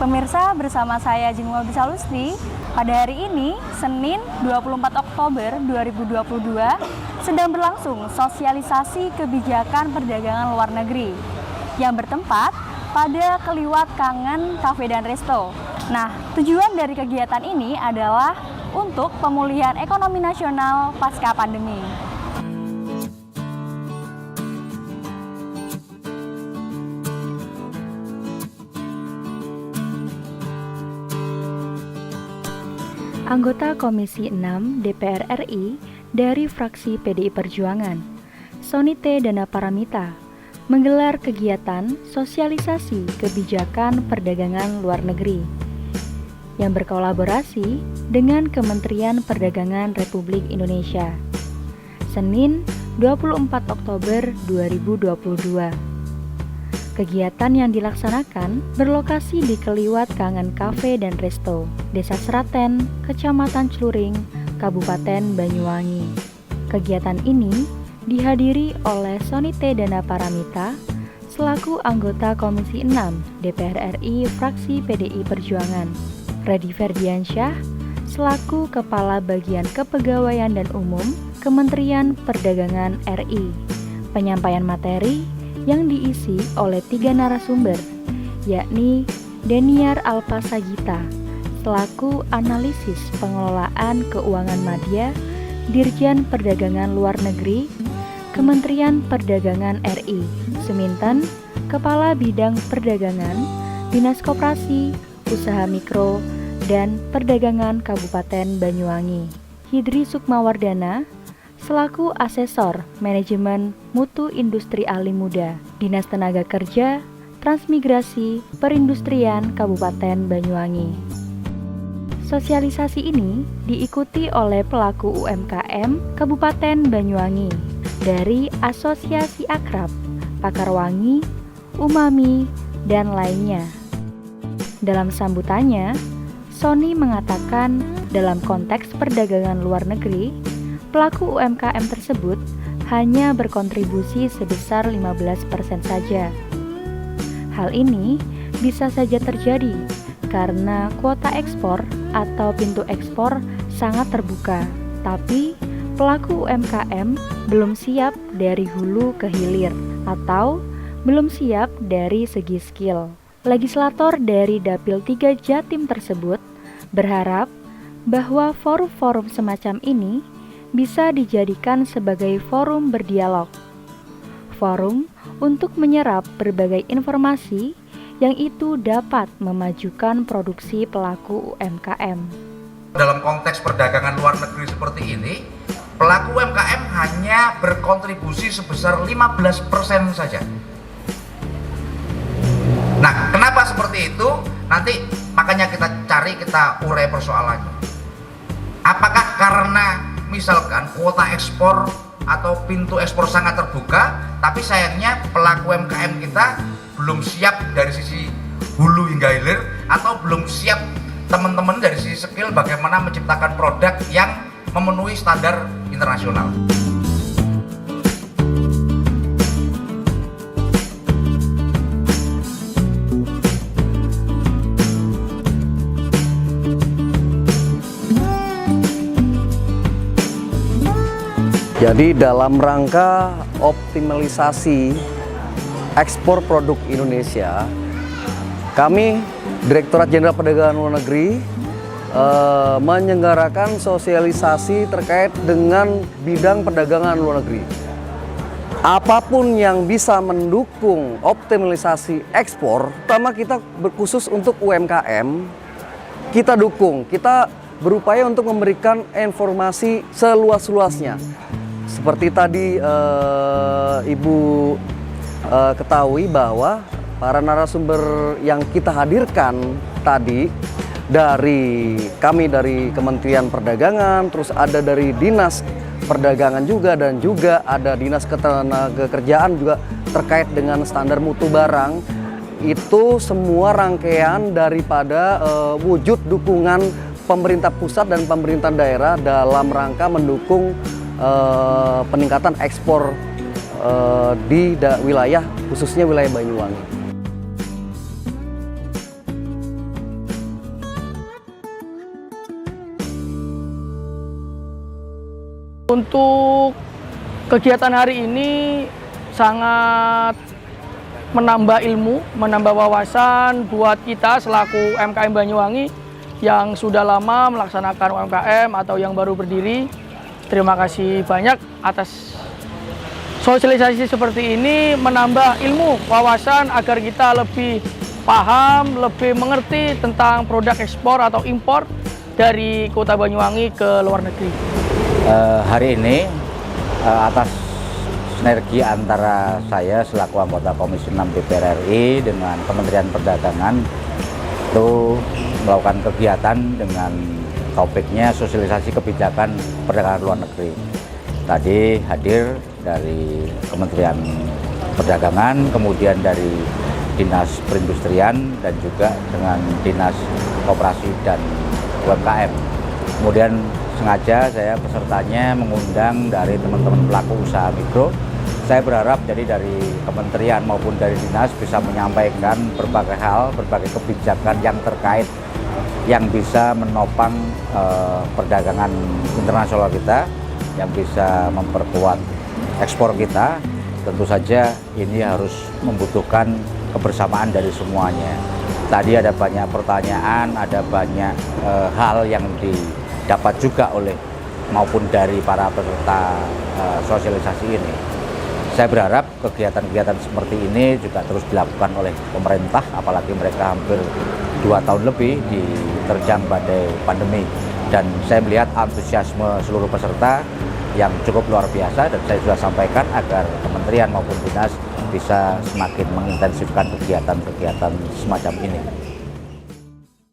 Pemirsa, bersama saya Jimua Bisalustri, pada hari ini, Senin 24 Oktober 2022, sedang berlangsung sosialisasi kebijakan perdagangan luar negeri yang bertempat pada Keliwat Kangen Cafe dan Resto. Nah, tujuan dari kegiatan ini adalah untuk pemulihan ekonomi nasional pasca pandemi. Anggota Komisi 6 DPR RI dari fraksi PDI Perjuangan, Sonite Dana Paramita, menggelar kegiatan sosialisasi kebijakan perdagangan luar negeri yang berkolaborasi dengan Kementerian Perdagangan Republik Indonesia. Senin 24 Oktober 2022. Kegiatan yang dilaksanakan berlokasi di Keliwat Kangen Cafe dan Resto, Desa Seraten, Kecamatan Celuring, Kabupaten Banyuwangi. Kegiatan ini dihadiri oleh Sonite Dana Paramita selaku anggota Komisi 6 DPR RI fraksi PDI Perjuangan, Redi Ferdiansyah selaku Kepala Bagian Kepegawaian dan Umum Kementerian Perdagangan RI. Penyampaian materi yang diisi oleh 3 narasumber, yakni Deniar Alpasagita selaku Analisis Pengelolaan Keuangan Madya, Dirjen Perdagangan Luar Negeri, Kementerian Perdagangan RI, Suminten, Kepala Bidang Perdagangan, Dinas Koperasi, Usaha Mikro, dan Perdagangan Kabupaten Banyuwangi, Hidri Sukmawardana selaku Asesor Manajemen Mutu Industri Ali Muda, Dinas Tenaga Kerja, Transmigrasi, Perindustrian Kabupaten Banyuwangi. Sosialisasi ini diikuti oleh pelaku UMKM Kabupaten Banyuwangi dari Asosiasi Akrab, Pakar Wangi, Umami, dan lainnya. Dalam sambutannya, Sony mengatakan dalam konteks perdagangan luar negeri, pelaku UMKM tersebut hanya berkontribusi sebesar 15% saja. Hal ini bisa saja terjadi karena kuota ekspor atau pintu ekspor sangat terbuka, tapi pelaku UMKM belum siap dari hulu ke hilir atau belum siap dari segi skill. Legislator dari Dapil 3 Jatim tersebut berharap bahwa forum-forum semacam ini bisa dijadikan sebagai forum berdialog, forum untuk menyerap berbagai informasi yang itu dapat memajukan produksi pelaku UMKM. Dalam konteks perdagangan luar negeri seperti ini, pelaku UMKM hanya berkontribusi sebesar 15% saja. Nah, kenapa seperti itu? Nanti makanya kita urai persoalannya. Apakah karena misalkan kuota ekspor atau pintu ekspor sangat terbuka, tapi sayangnya pelaku UMKM kita belum siap dari sisi hulu hingga hilir, atau belum siap teman-teman dari sisi skill bagaimana menciptakan produk yang memenuhi standar internasional. Jadi dalam rangka optimalisasi ekspor produk Indonesia, kami Direktorat Jenderal Perdagangan Luar Negeri menyelenggarakan sosialisasi terkait dengan bidang perdagangan luar negeri. Apapun yang bisa mendukung optimalisasi ekspor, pertama kita berkhusus untuk UMKM, kita dukung, kita berupaya untuk memberikan informasi seluas-luasnya. Seperti tadi Ibu ketahui bahwa para narasumber yang kita hadirkan tadi dari Kementerian Perdagangan, terus ada dari Dinas Perdagangan juga, dan juga ada Dinas Ketenagakerjaan juga terkait dengan standar mutu barang. Itu semua rangkaian daripada wujud dukungan pemerintah pusat dan pemerintah daerah dalam rangka mendukung peningkatan ekspor di wilayah, khususnya wilayah Banyuwangi. Untuk kegiatan hari ini sangat menambah ilmu, menambah wawasan buat kita selaku UMKM Banyuwangi yang sudah lama melaksanakan UMKM atau yang baru berdiri. Terima kasih banyak atas sosialisasi seperti ini, menambah ilmu, wawasan agar kita lebih paham, lebih mengerti tentang produk ekspor atau impor dari Kota Banyuwangi ke luar negeri. Hari ini atas sinergi antara saya selaku anggota Komisi 6 DPR RI dengan Kementerian Perdagangan itu melakukan kegiatan dengan topiknya sosialisasi kebijakan perdagangan luar negeri. Tadi hadir dari Kementerian Perdagangan, kemudian dari Dinas Perindustrian dan juga dengan Dinas Koperasi dan UMKM. Kemudian sengaja saya pesertanya mengundang dari teman-teman pelaku usaha mikro. Saya berharap jadi dari kementerian maupun dari dinas bisa menyampaikan berbagai hal, berbagai kebijakan yang terkait yang bisa menopang perdagangan internasional kita, yang bisa memperkuat ekspor kita. Tentu saja ini harus membutuhkan kebersamaan dari semuanya. Tadi ada banyak pertanyaan, ada banyak hal yang didapat juga oleh maupun dari para peserta sosialisasi ini. Saya berharap kegiatan-kegiatan seperti ini juga terus dilakukan oleh pemerintah, apalagi mereka hampir 2 tahun lebih diterjang badai pandemi. Dan saya melihat antusiasme seluruh peserta yang cukup luar biasa, dan saya sudah sampaikan agar kementerian maupun dinas bisa semakin mengintensifkan kegiatan-kegiatan semacam ini.